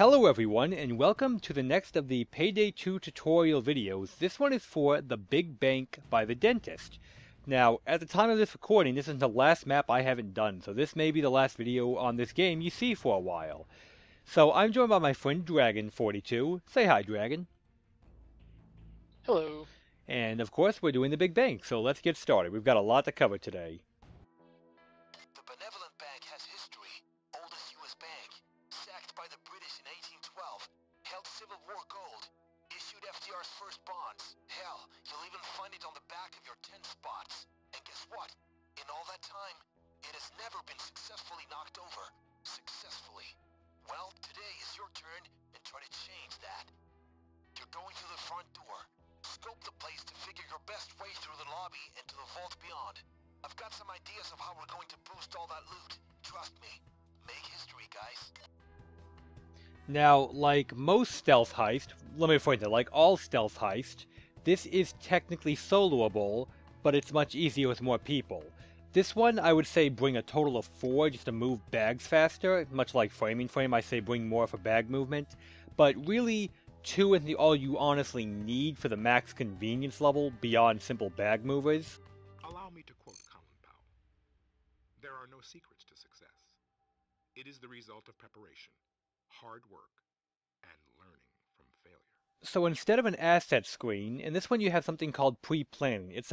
Hello everyone, and welcome to the next of the Payday 2 tutorial videos. This one is for the Big Bank by the Dentist. Now, at the time of this recording, this is the last map I haven't done, so this may be the last video on this game you see for a while. So I'm joined by my friend Dragon42. Say hi, Dragon. Hello. And of course, we're doing the Big Bank, so let's get started. We've got a lot to cover today. The benevolent bank has history. Oldest U.S. bank. Sacked by the British in 1812. Held Civil War gold. Issued FDR's first bonds. Hell, you'll even find it on the back of your 10 spots. And guess what? In all that time, it has never been successfully knocked over. Successfully. Well, today is your turn, and try to change that. You're going through the front door. Scope the place to figure your best way through the lobby and to the vault beyond. I've got some ideas of how we're going to boost all that loot. Trust me. Make history, guys. Now, like most stealth heist, let me phrase it, like all stealth heist, this is technically soloable, but it's much easier with more people. This one, I would say bring a total of 4 just to move bags faster, much like Framing Frame, I say bring more for bag movement, but really, 2 is all you honestly need for the max convenience level beyond simple bag movers. Allow me to quote Colin Powell. There are no secrets to success. It is the result of preparation, hard work, and learning from failure. So instead of an asset screen, in this one you have something called pre-planning. It's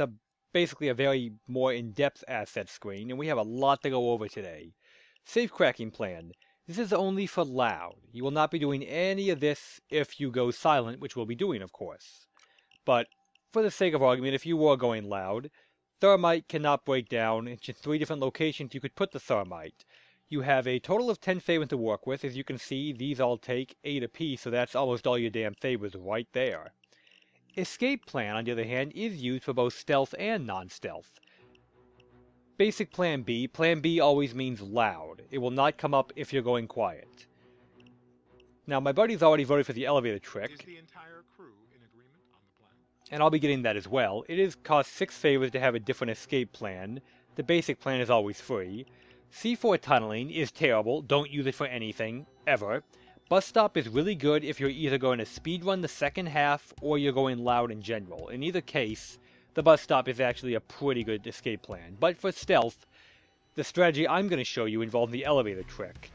basically a very more in-depth asset screen, and we have a lot to go over today. Safe cracking plan. This is only for loud. You will not be doing any of this if you go silent, which we'll be doing, of course. But, for the sake of argument, if you were going loud, thermite cannot break down into 3 different locations you could put the thermite. You have a total of 10 favors to work with. As you can see, these all take 8 apiece, so that's almost all your damn favors right there. Escape plan, on the other hand, is used for both stealth and non-stealth. Basic Plan B always means loud. It will not come up if you're going quiet. Now, my buddy's already voted for the elevator trick. Is the entire crew in agreement on the plan? And I'll be getting that as well. It costs 6 favors to have a different escape plan. The basic plan is always free. C4 tunneling is terrible. Don't use it for anything, ever. Bus stop is really good if you're either going to speedrun the second half or you're going loud in general. In either case, the bus stop is actually a pretty good escape plan. But for stealth, the strategy I'm going to show you involves the elevator trick.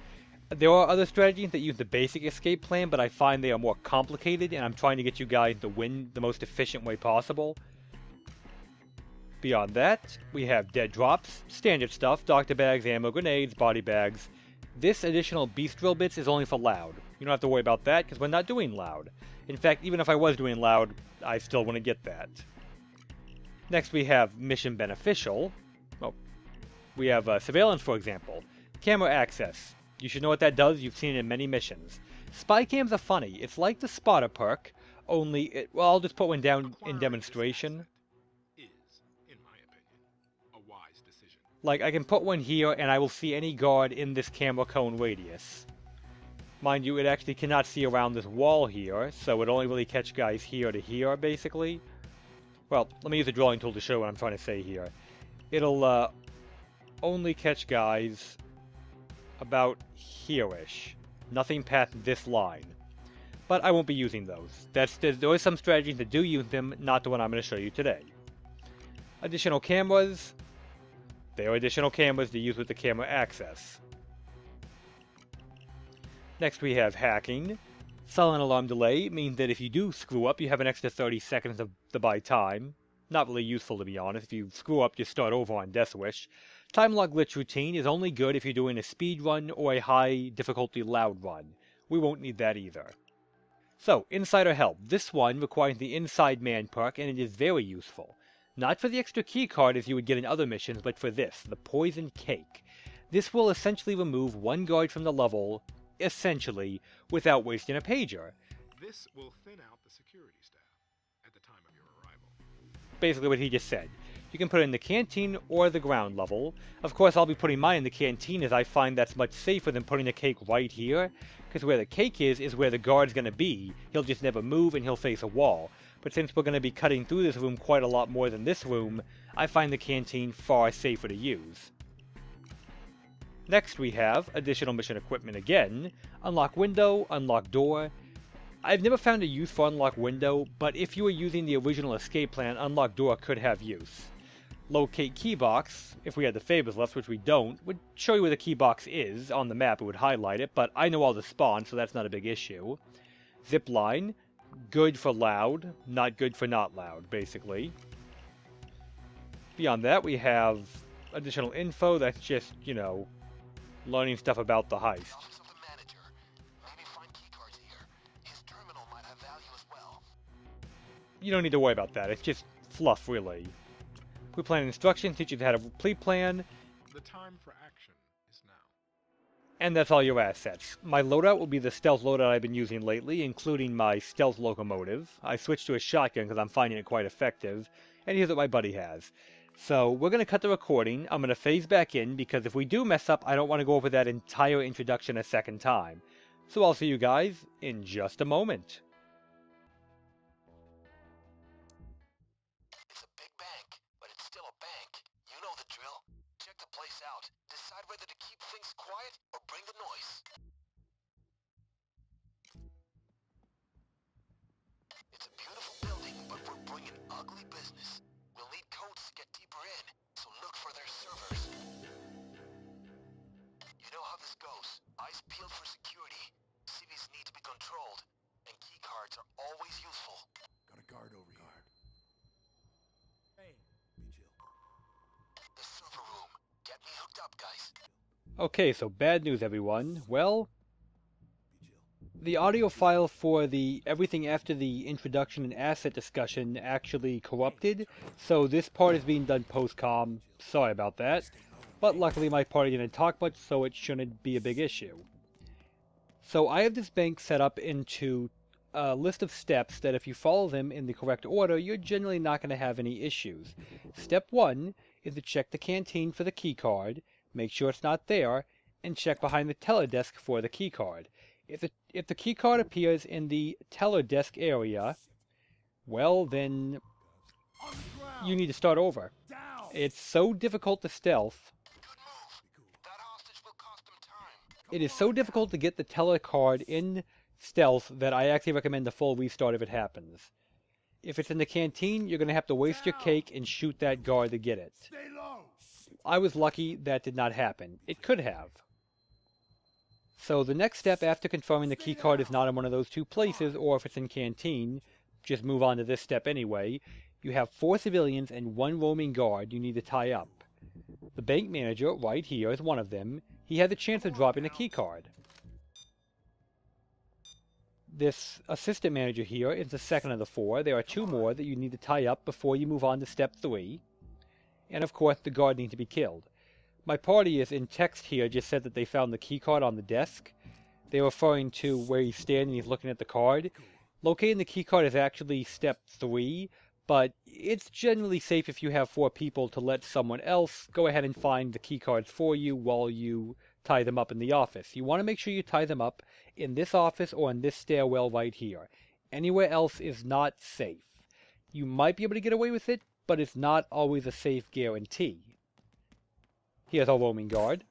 There are other strategies that use the basic escape plan, but I find they are more complicated, and I'm trying to get you guys to win the most efficient way possible. Beyond that, we have dead drops, standard stuff, doctor bags, ammo, grenades, body bags. This additional beast drill bits is only for loud. You don't have to worry about that, because we're not doing loud. In fact, even if I was doing loud, I still wouldn't get that. Next we have mission beneficial. Well, we have surveillance, for example. Camera access. You should know what that does, you've seen it in many missions. Spy cams are funny. It's like the spotter perk, only, well, I'll just put one down in demonstration. Is, in my opinion, a wise decision. Like, I can put one here and I will see any guard in this camera cone radius. Mind you, it actually cannot see around this wall here, so it only really catch guys here to here, basically. Well, let me use a drawing tool to show what I'm trying to say here. It'll only catch guys about here-ish. Nothing past this line. But I won't be using those. There are some strategies that do use them, not the one I'm going to show you today. Additional cameras. There are additional cameras to use with the camera access. Next we have hacking. Silent alarm delay means that if you do screw up, you have an extra 30 seconds to buy time. Not really useful, to be honest. If you screw up, just start over on Death Wish. Time lock glitch routine is only good if you're doing a speed run or a high difficulty loud run. We won't need that either. So, Insider Help. This one requires the Inside Man perk, and it is very useful. Not for the extra key card as you would get in other missions, but for this, the Poison Cake. This will essentially remove 1 guard from the level, essentially, without wasting a pager. This will thin out the security staff at the time of your arrival. Basically what he just said. You can put it in the canteen or the ground level. Of course, I'll be putting mine in the canteen as I find that's much safer than putting the cake right here, because where the cake is where the guard's going to be. He'll just never move and he'll face a wall. But since we're going to be cutting through this room quite a lot more than this room, I find the canteen far safer to use. Next we have additional mission equipment again. Unlock window, unlock door. I've never found a use for unlock window, but if you were using the original escape plan, unlock door could have use. Locate key box, if we had the favors left, which we don't, would show you where the key box is. On the map it would highlight it, but I know all the spawns, so that's not a big issue. Zip line, good for loud, not good for not loud, basically. Beyond that we have additional info that's just, you know, learning stuff about the heist. Office of the manager. Maybe find keycards here. His terminal might have value as well. You don't need to worry about that, it's just fluff, really. Pre-plan instructions teach you how to pre-plan, The time for action is now. and that's all your assets. My loadout will be the stealth loadout I've been using lately, including my stealth locomotive. I switched to a shotgun because I'm finding it quite effective, and here's what my buddy has. So, we're going to cut the recording. I'm going to phase back in, because if we do mess up, I don't want to go over that entire introduction a second time. So I'll see you guys in just a moment. It's a big bank, but it's still a bank. You know the drill. Check the place out. Decide whether to keep things quiet or bring the noise. It's a beautiful building, but we're bringing ugly business. We'll need codes to get deeper in, so look for their servers. You know how this goes. Eyes peeled for security. Cities need to be controlled, and keycards are always useful. Got a guard over here. Hey, be chill. The server room. Get me hooked up, guys. Okay, so bad news everyone. Well, Be chill. the audio file for the everything after the introduction and asset discussion actually corrupted, so this part is being done post-com. Sorry about that. But luckily my party didn't talk much, so it shouldn't be a big issue. So I have this bank set up into a list of steps that if you follow them in the correct order, you're generally not going to have any issues. Step 1 is to check the canteen for the keycard, make sure it's not there, and check behind the teller desk for the keycard. If the keycard appears in the teller desk area, well then On the ground. you need to start over. Down. It's so difficult to stealth. Good move. That hostage will cost them time. It is so difficult to get the teller card in stealth that I actually recommend a full restart if it happens. If it's in the canteen, you're going to have to waste your cake and shoot that guard to get it. Stay low. I was lucky that did not happen. It could have. So the next step after confirming the keycard is not in one of those two places, or if it's in canteen, just move on to this step anyway. You have 4 civilians and 1 roaming guard you need to tie up. The bank manager, right here, is one of them. He had the chance of dropping a keycard. This assistant manager here is the second of the 4. There are 2 more that you need to tie up before you move on to step 3. And of course the guard needs to be killed. My party is in text here just said that they found the keycard on the desk. They're referring to where he's standing, he's looking at the card. Locating the keycard is actually step 3, but it's generally safe if you have 4 people to let someone else go ahead and find the keycards for you while you tie them up in the office. You want to make sure you tie them up in this office or in this stairwell right here. Anywhere else is not safe. You might be able to get away with it, but it's not always a safe guarantee. Here's our roaming guard.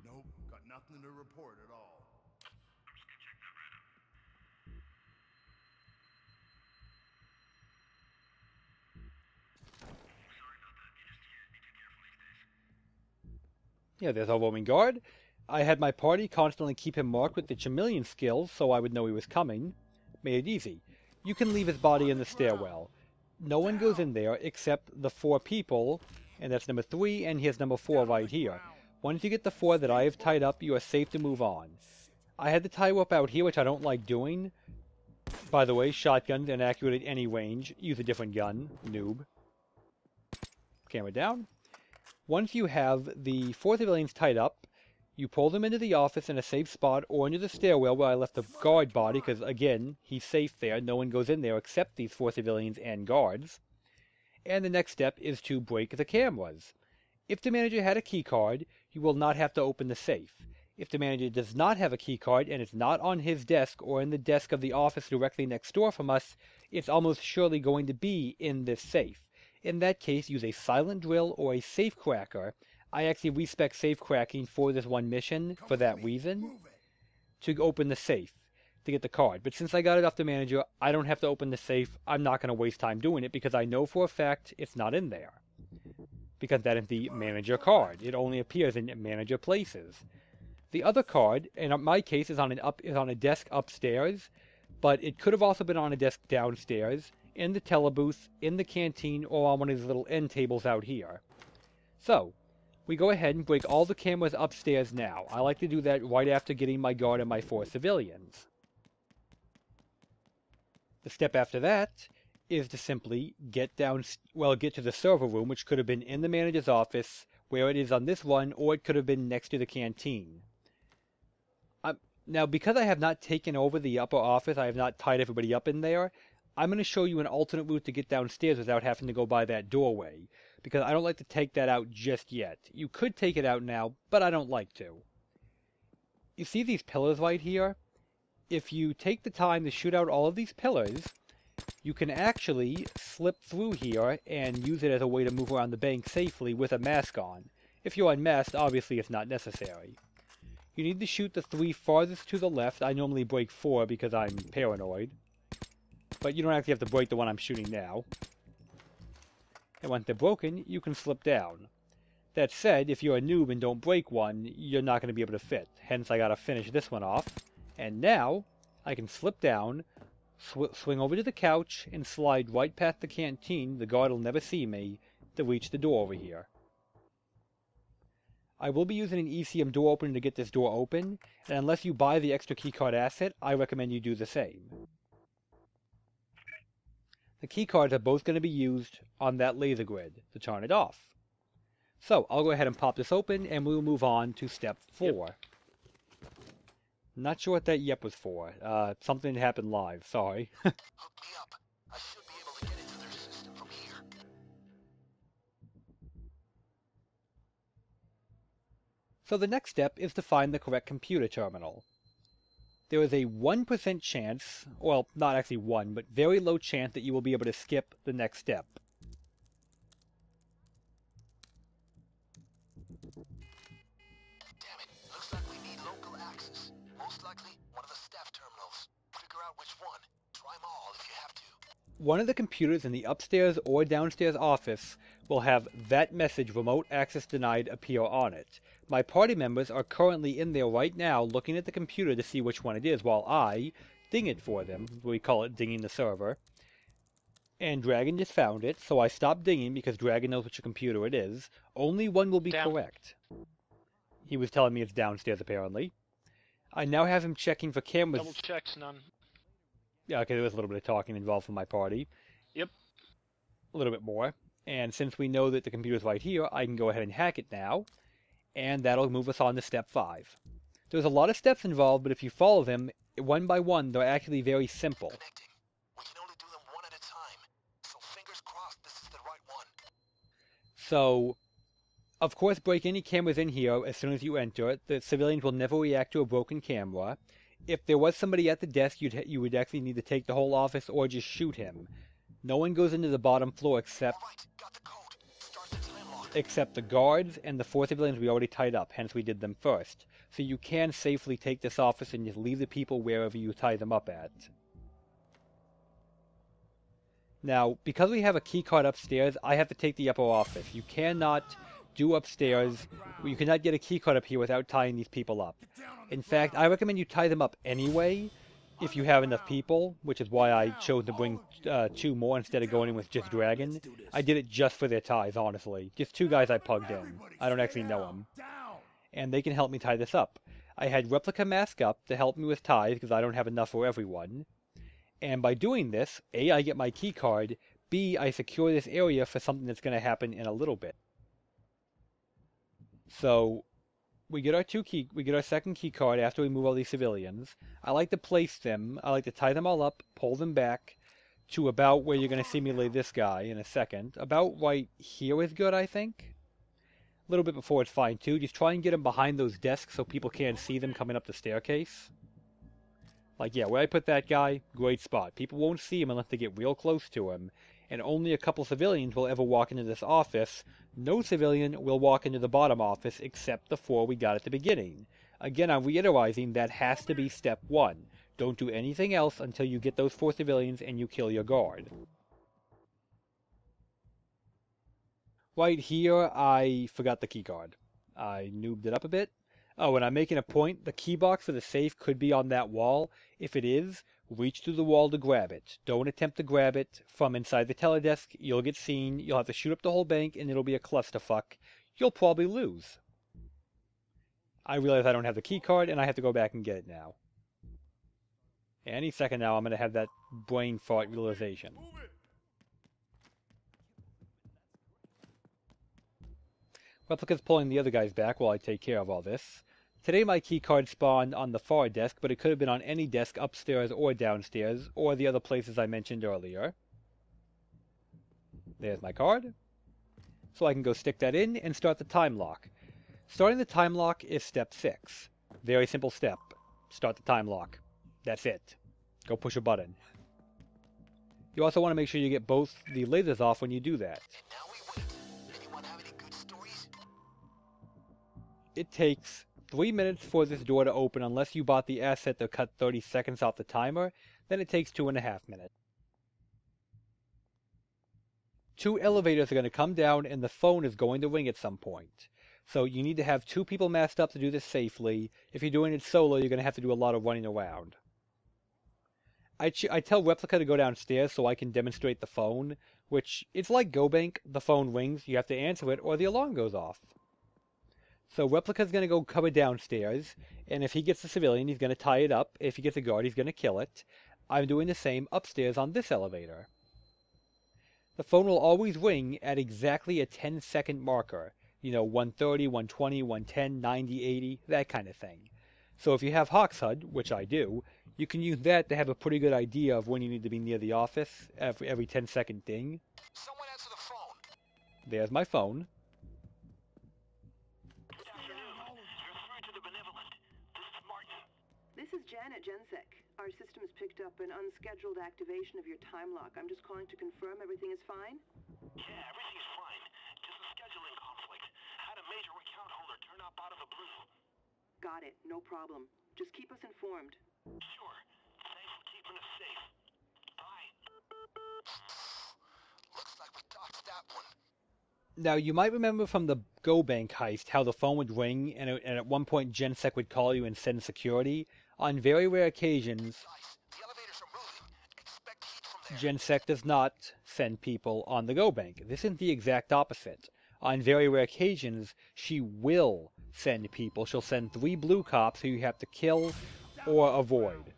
Nope, got nothing to report at all. Yeah, there's our roaming guard. I had my party constantly keep him marked with the chameleon skills so I would know he was coming. Made it easy. You can leave his body in the stairwell. No one goes in there except the 4 people, and that's number 3, and here's number 4 right here. Once you get the 4 that I have tied up, you are safe to move on. I had to tie up out here, which I don't like doing. By the way, shotguns inaccurate at any range. Use a different gun, noob. Camera down. Once you have the 4 civilians tied up, you pull them into the office in a safe spot or into the stairwell where I left the guard body, because again, he's safe there. No one goes in there except these 4 civilians and guards. And the next step is to break the cameras. If the manager had a keycard, you will not have to open the safe. If the manager does not have a keycard and it's not on his desk or in the desk of the office directly next door from us, it's almost surely going to be in this safe. In that case, use a silent drill or a safe cracker. I actually respec safe cracking for this one mission for that reason, to open the safe, to get the card. But since I got it off the manager, I don't have to open the safe. I'm not going to waste time doing it because I know for a fact it's not in there. Because that is the manager card. It only appears in manager places. The other card, in my case, is on a desk upstairs, but it could have also been on a desk downstairs, in the telebooth, in the canteen, or on one of these little end tables out here. So, we go ahead and break all the cameras upstairs now. I like to do that right after getting my guard and my 4 civilians. The step after that is to simply get to the server room, which could have been in the manager's office, where it is on this one, or it could have been next to the canteen. Now, because I have not taken over the upper office, I have not tied everybody up in there, I'm going to show you an alternate route to get downstairs without having to go by that doorway, because I don't like to take that out just yet. You could take it out now, but I don't like to. You see these pillars right here? If you take the time to shoot out all of these pillars, you can actually slip through here and use it as a way to move around the bank safely with a mask on. If you're unmasked, obviously it's not necessary. You need to shoot the 3 farthest to the left. I normally break 4 because I'm paranoid. But you don't actually have to break the one I'm shooting now. And once they're broken, you can slip down. That said, if you're a noob and don't break one, you're not going to be able to fit. Hence, I got to finish this one off. And now, I can slip down, swing over to the couch, and slide right past the canteen. The guard will never see me, to reach the door over here. I will be using an ECM door opener to get this door open, and unless you buy the extra keycard asset, I recommend you do the same. The keycards are both going to be used on that laser grid to turn it off. So, I'll go ahead and pop this open, and we'll move on to step 4. Yep. Not sure what that yep was for. Something happened live, sorry. Hook me up. I should be able to get into their system from here. So the next step is to find the correct computer terminal. There is a 1% chance, well, not actually 1, but very low chance that you will be able to skip the next step. Damn it, looks like we need local access. Most likely one of the staff terminals. Figure out which one. Try them all if you have to. One of the computers in the upstairs or downstairs office will have that message, remote access denied, appear on it. My party members are currently in there right now looking at the computer to see which one it is while I ding it for them. We call it dinging the server. And Dragon just found it, so I stopped dinging because Dragon knows which computer it is. Only one will be correct. He was telling me it's downstairs apparently. I now have him checking for cameras. Double checks, none. Yeah, okay, there was a little bit of talking involved from my party. Yep. A little bit more. And since we know that the computer's right here, I can go ahead and hack it now. And that'll move us on to step 5. There's a lot of steps involved, but if you follow them one by one, they're actually very simple. Connecting. We can only do them one at a time. So fingers crossed this is the right one. So, of course, break any cameras in here as soon as you enter. The civilians will never react to a broken camera. If there was somebody at the desk, you would actually need to take the whole office or just shoot him. No one goes into the bottom floor except the guards and the 4 civilians we already tied up, hence we did them first. So you can safely take this office and just leave the people wherever you tie them up at. Now, because we have a keycard upstairs, I have to take the upper office. You cannot do upstairs, you cannot get a keycard up here without tying these people up. In fact, I recommend you tie them up anyway, if you have enough people, which is why I chose to bring 2 more instead of going in with just Dragon. I did it just for their ties, honestly. Just 2 guys I plugged in. I don't actually know them. And they can help me tie this up. I had Replica Mask up to help me with ties, because I don't have enough for everyone. And by doing this, A, I get my key card, B, I secure this area for something that's going to happen in a little bit. So, we get our second key card after we move all these civilians. I like to place them, I like to tie them all up, pull them back to about where you're going to see me lay this guy in a second. About right here is good, I think. A little bit before it's fine too. Just try and get them behind those desks so people can't see them coming up the staircase. Like, yeah, where I put that guy, great spot. People won't see him unless they get real close to him. and only a couple civilians will ever walk into this office. No civilian will walk into the bottom office except the 4 we got at the beginning. Again, I'm reiterating that has to be step 1. Don't do anything else until you get those 4 civilians and you kill your guard. Right here, I forgot the keycard. I noobed it up a bit. Oh, and I'm making a point. The key box for the safe could be on that wall. If it is, reach through the wall to grab it. Don't attempt to grab it from inside the teller desk. You'll get seen. You'll have to shoot up the whole bank, and it'll be a clusterfuck. You'll probably lose. I realize I don't have the key card, and I have to go back and get it now. Any second now, I'm going to have that brain fart realization. Replica's pulling the other guys back while I take care of all this. Today my keycard spawned on the far desk, but it could have been on any desk upstairs or downstairs, or the other places I mentioned earlier. There's my card. So I can go stick that in and start the time lock. Starting the time lock is step 6. Very simple step. Start the time lock. That's it. Go push a button. You also want to make sure you get both the lasers off when you do that. It takes 3 minutes for this door to open unless you bought the asset to cut 30 seconds off the timer. Then it takes 2.5 minutes. 2 elevators are going to come down and the phone is going to ring at some point. So you need to have 2 people masked up to do this safely. If you're doing it solo, you're going to have to do a lot of running around. I tell Replica to go downstairs so I can demonstrate the phone, which it's like GoBank. The phone rings, you have to answer it or the alarm goes off. So Replica's going to go cover downstairs, and if he gets a civilian, he's going to tie it up. If he gets a guard, he's going to kill it. I'm doing the same upstairs on this elevator. The phone will always ring at exactly a 10-second marker. You know, 130, 120, 110, 90, 80, that kind of thing. So if you have HawksHUD, which I do, you can use that to have a pretty good idea of when you need to be near the office every 10-second ding. Someone answer the phone. There's my phone. This is Jan at GenSec. Our system's picked up an unscheduled activation of your time lock. I'm just calling to confirm everything is fine? Yeah, everything's fine. Just a scheduling conflict. Had a major account holder turn up out of the blue. Got it. No problem. Just keep us informed. Sure. Thanks for keeping us safe. Bye. Looks like we dodged that one. Now, you might remember from the GoBank heist how the phone would ring, and at one point GenSec would call you and send security. On very rare occasions, GenSec does not send people on the GoBank. This is the exact opposite. On very rare occasions, she will send people. She'll send 3 blue cops who you have to kill or avoid.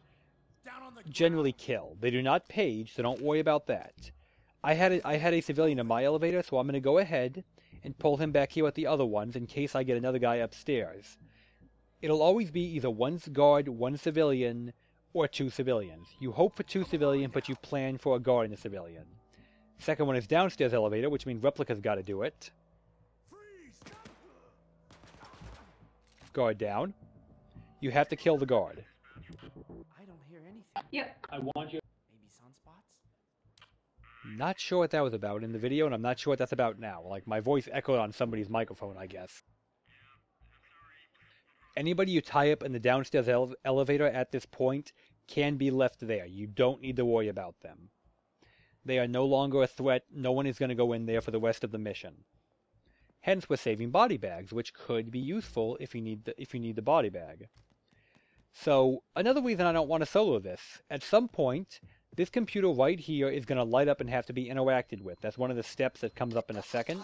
Generally kill. They do not page, so don't worry about that. I had a civilian in my elevator, so I'm going to go ahead and pull him back here with the other ones in case I get another guy upstairs. It'll always be either 1 guard, 1 civilian, or 2 civilians. You hope for 2 civilians, but you plan for a guard and a civilian. Second one is downstairs elevator, which means Replica's got to do it. Guard down. You have to kill the guard. I don't hear anything. Yep. I want you. Maybe sunspots? Not sure what that was about in the video, and I'm not sure what that's about now. Like, my voice echoed on somebody's microphone, I guess. Anybody you tie up in the downstairs elevator at this point can be left there. You don't need to worry about them. They are no longer a threat. No one is going to go in there for the rest of the mission. Hence, we're saving body bags, which could be useful if you need the body bag. So, another reason I don't want to solo this. At some point, this computer right here is going to light up and have to be interacted with. That's one of the steps that comes up in a second.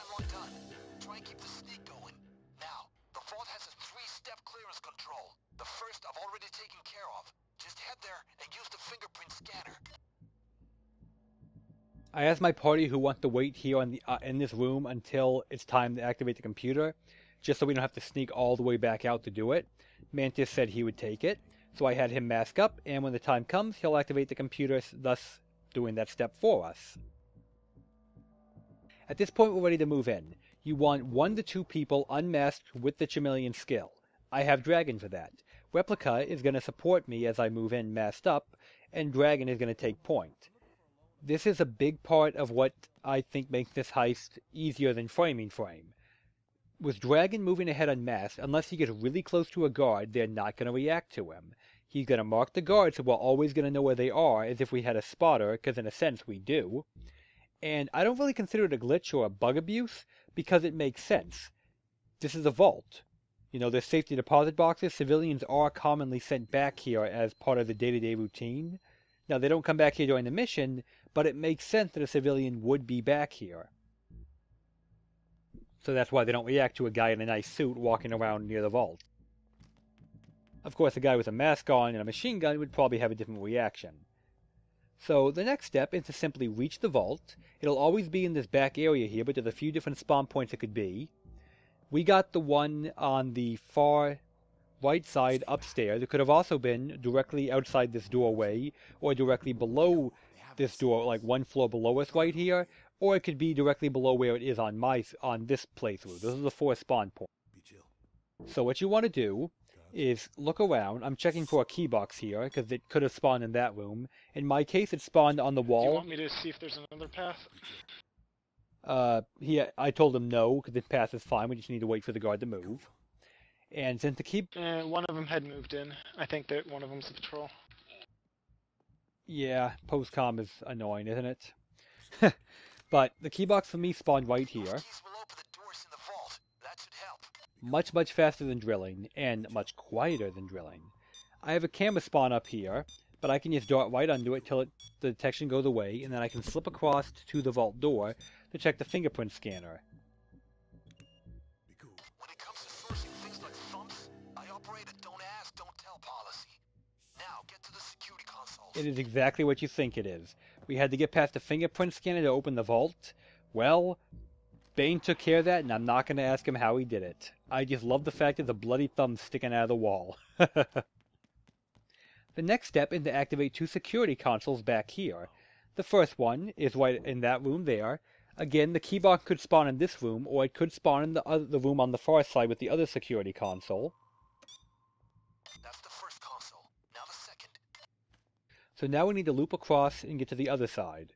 Try and keep the sneak going. Now, the vault has a 3-step clearance control. The first I've already taken care of. Just head there and use the fingerprint scanner. I asked my party who wants to wait here in this room until it's time to activate the computer, just so we don't have to sneak all the way back out to do it. Mantis said he would take it, so I had him mask up, and when the time comes, he'll activate the computer, thus doing that step for us. At this point, we're ready to move in. You want 1 to 2 people unmasked with the chameleon skill. I have Dragon for that. Replica is going to support me as I move in masked up, and Dragon is going to take point. This is a big part of what I think makes this heist easier than framing frame. With Dragon moving ahead unmasked, unless he gets really close to a guard, they're not going to react to him. He's going to mark the guard, so we're always going to know where they are, as if we had a spotter, because in a sense we do. And I don't really consider it a glitch or a bug abuse, because it makes sense. This is a vault. You know, there's safety deposit boxes. Civilians are commonly sent back here as part of the day-to-day routine. Now, they don't come back here during the mission, but it makes sense that a civilian would be back here. So that's why they don't react to a guy in a nice suit walking around near the vault. Of course, a guy with a mask on and a machine gun would probably have a different reaction. So the next step is to simply reach the vault. It'll always be in this back area here, but there's a few different spawn points it could be. We got the one on the far right side upstairs. It could have also been directly outside this doorway, or directly below this door, like one floor below us right here, or it could be directly below where it is on this playthrough. Those are the 4 spawn points. Be chill. So what you want to do is look around. I'm checking for a key box here, because it could have spawned in that room. In my case, it spawned on the Do wall. you want me to see if there's another path? I told him no, because this path is fine. We just need to wait for the guard to move. And since the key... One of them had moved in. I think that one of them's a patrol. Yeah, post-com is annoying, isn't it? But the key box for me spawned right here. Keys will open the doors in the vault. That should help. Much faster than drilling, and much quieter than drilling. I have a camera spawn up here, but I can just dart right under it till the detection goes away, and then I can slip across to the vault door to check the fingerprint scanner. Be cool. When it comes to sourcing things like thumps, I operate a don't ask, don't tell policy. Now, get to the security console. It is exactly what you think it is. We had to get past the fingerprint scanner to open the vault. Well, Bane took care of that, and I'm not going to ask him how he did it. I just love the fact that the bloody thumb's sticking out of the wall. The next step is to activate 2 security consoles back here. The first one is right in that room there. Again, the key box could spawn in this room, or it could spawn in the room on the far side with the other security console. That's the first console. Now the second. So now we need to loop across and get to the other side.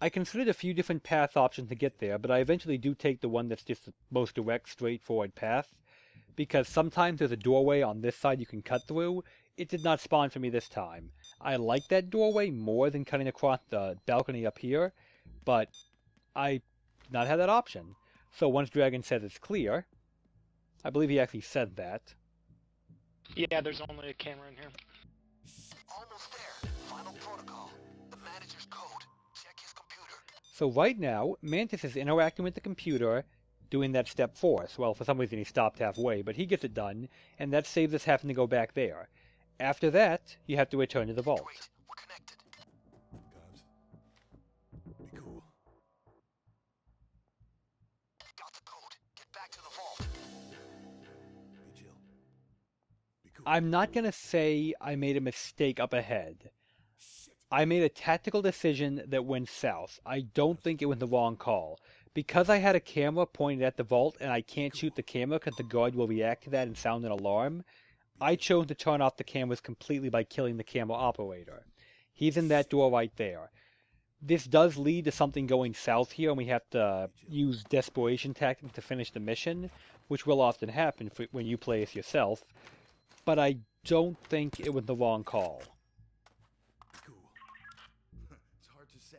I considered a few different path options to get there, but I eventually do take the one that's just the most direct, straightforward path, because sometimes there's a doorway on this side you can cut through. It did not spawn for me this time. I like that doorway more than cutting across the balcony up here, but I did not have that option. So once Dragon says it's clear, I believe he actually said that. Yeah, there's only a camera in here. Almost there. Final protocol. The manager's code. Check his computer. So right now, Mantis is interacting with the computer, doing that step for us. Well, for some reason he stopped halfway, but he gets it done, and that saves us having to go back there. After that, you have to return to the vault. Wait, we're connected. Gobs. Be cool. Got the code. Get back to the vault. Be chill. Be cool. I'm not going to say I made a mistake up ahead. I made a tactical decision that went south. I don't think it was the wrong call. Because I had a camera pointed at the vault and I can't shoot the camera because the guard will react to that and sound an alarm, I chose to turn off the cameras completely by killing the camera operator. He's in that door right there. This does lead to something going south here, and we have to use desperation tactics to finish the mission, which will often happen when you play as yourself, but I don't think it was the wrong call. Be cool. It's hard to say.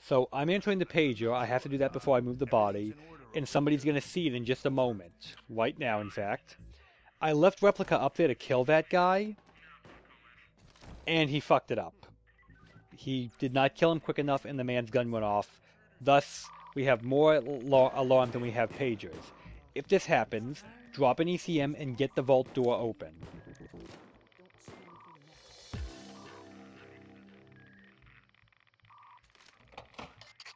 So I'm entering the pager. I have to do that before I move the body, and somebody's going to see it in just a moment. Right now, in fact. I left Replica up there to kill that guy, and he fucked it up. He did not kill him quick enough, and the man's gun went off. Thus, we have more alarms than we have pagers. If this happens, drop an ECM and get the vault door open. It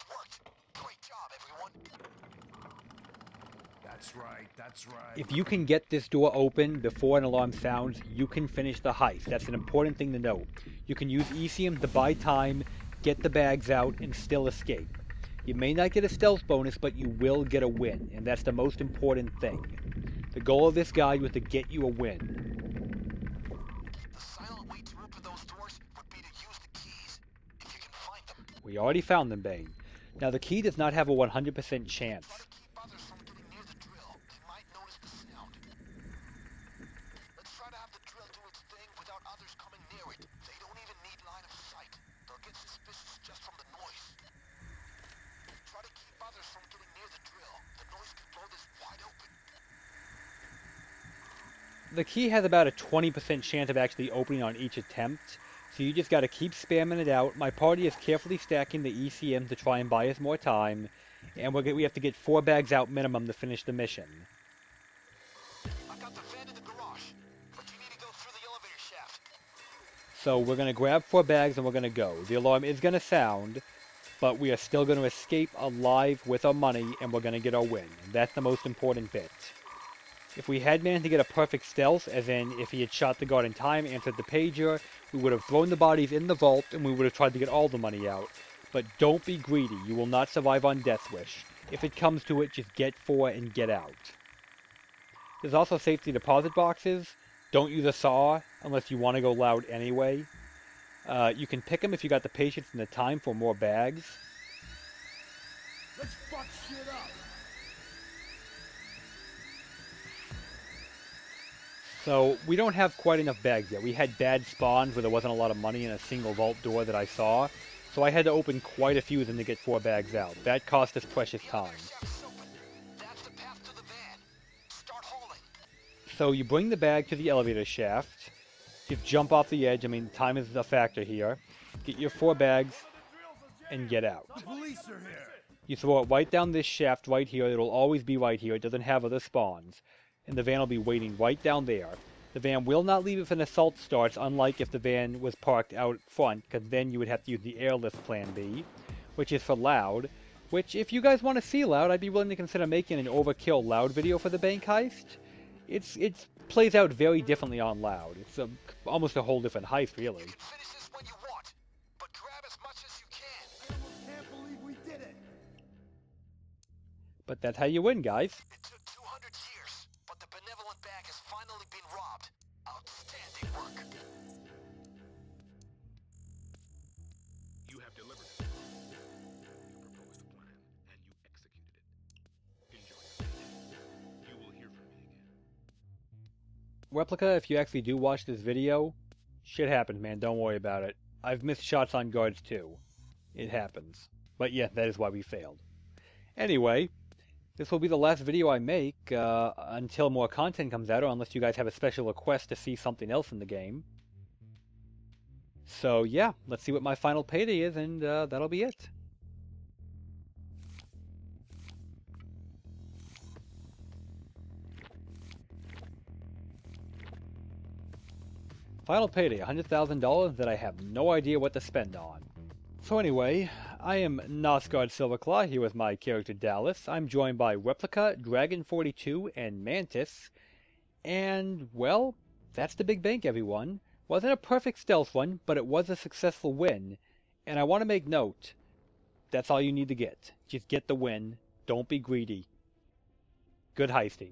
worked. Great job, everyone. That's right. That's right. If you can get this door open before an alarm sounds, you can finish the heist. That's an important thing to note. You can use ECM to buy time, get the bags out, and still escape. You may not get a stealth bonus, but you will get a win, and that's the most important thing. The goal of this guide was to get you a win. The silent way to open those doors would be to use the keys, if you can find them. We already found them, Bane. Now, the key does not have a 100% chance. Try to keep others from getting near the drill. They might notice the sound. Let's try to have the drill do its thing without others coming near it. They don't even need line of sight. They'll get suspicious just from the noise. Try to keep others from getting near the drill. The noise could blow this wide open. The key has about a 20% chance of actually opening on each attempt, so you just gotta keep spamming it out. My party is carefully stacking the ECM to try and buy us more time, and we have to get 4 bags out minimum to finish the mission. I got the van in the garage, but you need to go through the elevator shaft. So we're gonna grab 4 bags and we're gonna go. The alarm is gonna sound, but we are still gonna escape alive with our money, and we're gonna get our win. That's the most important bit. If we had managed to get a perfect stealth, as in if he had shot the guard in time, answered the pager, we would have thrown the bodies in the vault and we would have tried to get all the money out. But don't be greedy. You will not survive on Death Wish. If it comes to it, just get 4 and get out. There's also safety deposit boxes. Don't use a saw unless you want to go loud anyway. You can pick them if you got the patience and the time for more bags. Let's fuck shit up. So, we don't have quite enough bags yet. We had bad spawns where there wasn't a lot of money in a single vault door that I saw, so I had to open quite a few of them to get 4 bags out. That cost us precious time. Shaft's open. That's the path to the van. Start hauling. So you bring the bag to the elevator shaft, you jump off the edge, I mean time is a factor here, get your 4 bags, and get out. The police are here. You throw it right down this shaft right here, it'll always be right here, it doesn't have other spawns. And the van will be waiting right down there. The van will not leave if an assault starts, unlike if the van was parked out front, because then you would have to use the airlift plan B, which is for loud, which if you guys want to see loud, I'd be willing to consider making an overkill loud video for the bank heist. It plays out very differently on loud. It's almost a whole different heist, really. You can finish this when you want, but grab as much as you can. I almost can't believe we did it. But that's how you win, guys. It took 200 years, but the benevolent bag has finally been robbed. Outstanding work. You have delivered it. You proposed a plan, and you executed it. Enjoy your day. You will hear from me again. Replica, if you actually do watch this video, shit happens, man. Don't worry about it. I've missed shots on guards too. It happens. But yeah, that is why we failed. Anyway, this will be the last video I make until more content comes out, or unless you guys have a special request to see something else in the game. So yeah, let's see what my final payday is, and that'll be it. Final payday, $100,000 that I have no idea what to spend on. So anyway, I am Nosgard Silverclaw here with my character Dallas. I'm joined by Replica, Dragon42, and Mantis. And, well, that's the big bank, everyone. Wasn't a perfect stealth one, but it was a successful win. And I want to make note, that's all you need to get. Just get the win. Don't be greedy. Good heisting.